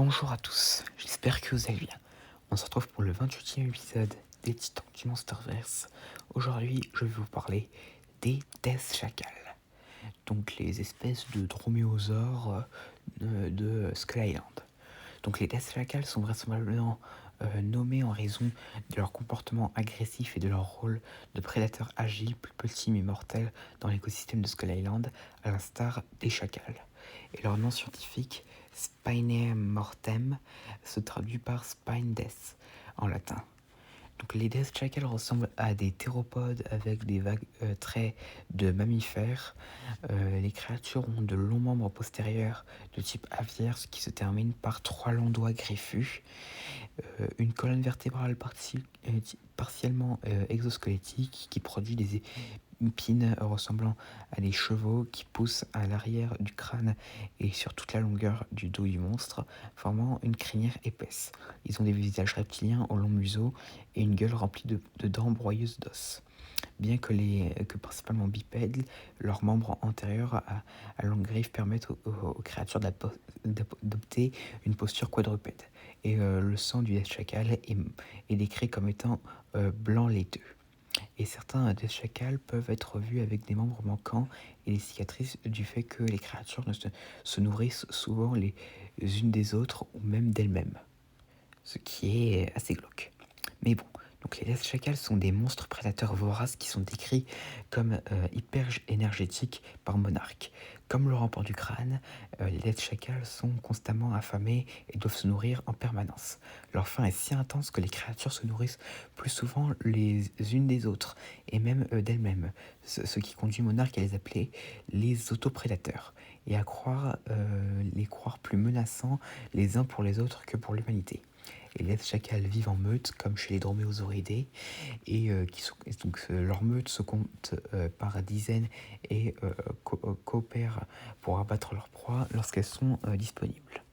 Bonjour à tous, j'espère que vous allez bien. On se retrouve pour le 28e épisode des Titans du Monsterverse. Aujourd'hui, je vais vous parler des Death Jackals, donc les espèces de droméosaures de Skull Island. Donc les Death Jackals sont vraisemblablement nommés en raison de leur comportement agressif et de leur rôle de prédateurs agiles, plus petits mais mortels dans l'écosystème de Skull Island, à l'instar des chacals. Et leur nom scientifique, Spinaea mortem, se traduit par spine death en latin. Donc les Death Jackals ressemblent à des théropodes avec des vagues traits de mammifères. Les créatures ont de longs membres postérieurs de type aviaire, ce qui se termine par 3 longs doigts griffus, une colonne vertébrale partiellement exosquelettique qui produit des épines ressemblant à des chevaux qui poussent à l'arrière du crâne et sur toute la longueur du dos du monstre, formant une crinière épaisse. Ils ont des visages reptiliens au long museau et une gueule remplie de dents broyeuses d'os. Bien que principalement bipèdes, leurs membres antérieurs à longue griffe permettent aux créatures d'adopter une posture quadrupède. Et le sang du Death Jackal est décrit comme étant blanc laiteux. Et certains Death Jackals peuvent être vus avec des membres manquants et des cicatrices du fait que les créatures se nourrissent souvent les unes des autres ou même d'elles-mêmes. Ce qui est assez glauque. Mais bon, donc les Death Jackals sont des monstres prédateurs voraces qui sont décrits comme hyper énergétiques par Monarch. Comme le rampant du crâne, les Death Jackals sont constamment affamés et doivent se nourrir en permanence. Leur faim est si intense que les créatures se nourrissent plus souvent les unes des autres, et même d'elles-mêmes, ce qui conduit Monarch à les appeler les autoprédateurs, et à les croire plus menaçants les uns pour les autres que pour l'humanité. Les Death Jackals vivent en meute, comme chez les droméosauridés, et leurs meutes se comptent par dizaines et coopèrent pour abattre leurs proies lorsqu'elles sont disponibles.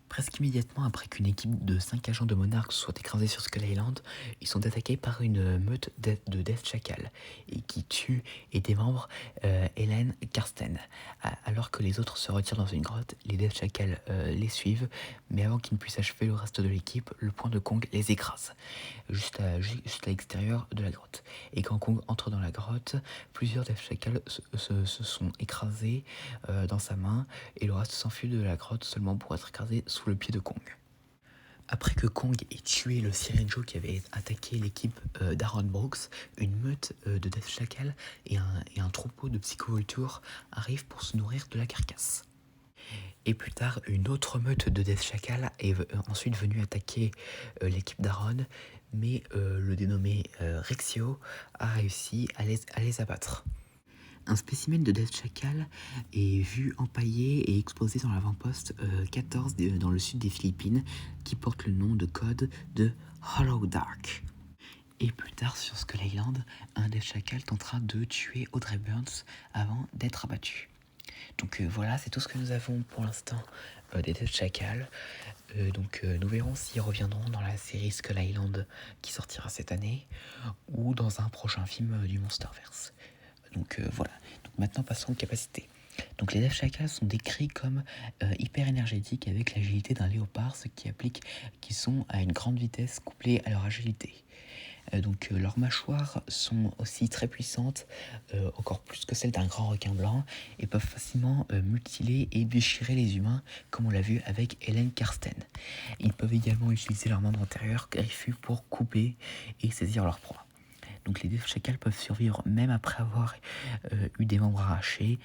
Presque immédiatement après qu'une équipe de 5 agents de Monarch soit écrasée sur Skull Island, ils sont attaqués par une meute de Death Jackal et qui tue et démembre Helen Karsten. Alors que les autres se retirent dans une grotte, les Death Jackal les suivent, mais avant qu'ils ne puissent achever le reste de l'équipe, le point de Kong les écrase, juste à l'extérieur de la grotte. Et quand Kong entre dans la grotte, plusieurs Death Jackal se sont écrasés dans sa main, et le reste s'enfuit de la grotte seulement pour être écrasé sous le pied de Kong. Après que Kong ait tué le Sirenjo qui avait attaqué l'équipe d'Aaron Brooks, une meute de Death Jackal et un troupeau de Psychovoltures arrivent pour se nourrir de la carcasse. Et plus tard, une autre meute de Death Jackal est ensuite venue attaquer l'équipe d'Aaron, mais le dénommé Rexio a réussi à les abattre. Un spécimen de Death Jackal est vu empaillé et exposé dans l'avant-poste 14 dans le sud des Philippines, qui porte le nom de code de Hollow Dark. Et plus tard sur Skull Island, un Death Jackal tentera de tuer Audrey Burns avant d'être abattu. Donc voilà, c'est tout ce que nous avons pour l'instant des Death Jackal. Nous verrons s'ils reviendront dans la série Skull Island qui sortira cette année ou dans un prochain film du Monsterverse. Voilà. Donc maintenant passons aux capacités. Donc les Death Jackals sont décrits comme hyper énergétiques avec l'agilité d'un léopard, ce qui implique qu'ils sont à une grande vitesse couplée à leur agilité. Leurs mâchoires sont aussi très puissantes, encore plus que celles d'un grand requin blanc, et peuvent facilement mutiler et déchirer les humains, comme on l'a vu avec Helen Karsten. Ils peuvent également utiliser leurs membres antérieurs griffus pour couper et saisir leur proie. Donc les Death Jackals peuvent survivre même après avoir eu des membres arrachés.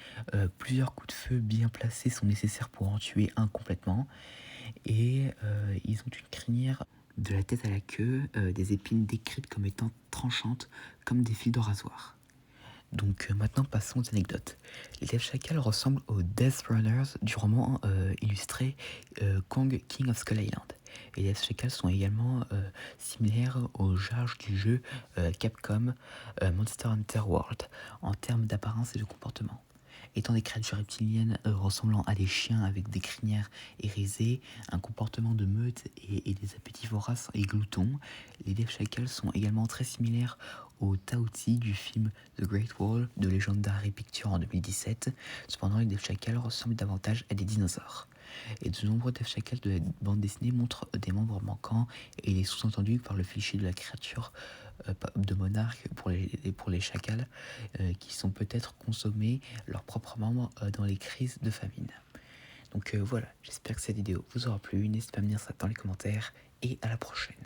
Plusieurs coups de feu bien placés sont nécessaires pour en tuer un complètement. Et ils ont une crinière de la tête à la queue, des épines décrites comme étant tranchantes, comme des fils de rasoir. Donc maintenant passons aux anecdotes. Les Death Jackals ressemblent aux Death Runners du roman illustré Kong King of Skull Island. Et les Death Jackals sont également similaires aux charges du jeu Capcom Monster Hunter World en termes d'apparence et de comportement. Étant des créatures reptiliennes ressemblant à des chiens avec des crinières hérissées, un comportement de meute et des appétits voraces et gloutons, les Death Jackals sont également très similaires aux Taozi du film The Great Wall de Legendary Pictures en 2017. Cependant, les Death Jackals ressemblent davantage à des dinosaures. Et de nombreux death shakals de la bande dessinée montrent des membres manquants, et il est sous-entendu par le fichier de la créature de monarque pour les chacals qui sont peut-être consommés leurs propres membres dans les crises de famine. Donc voilà, j'espère que cette vidéo vous aura plu, n'hésitez pas à me dire ça dans les commentaires, et à la prochaine.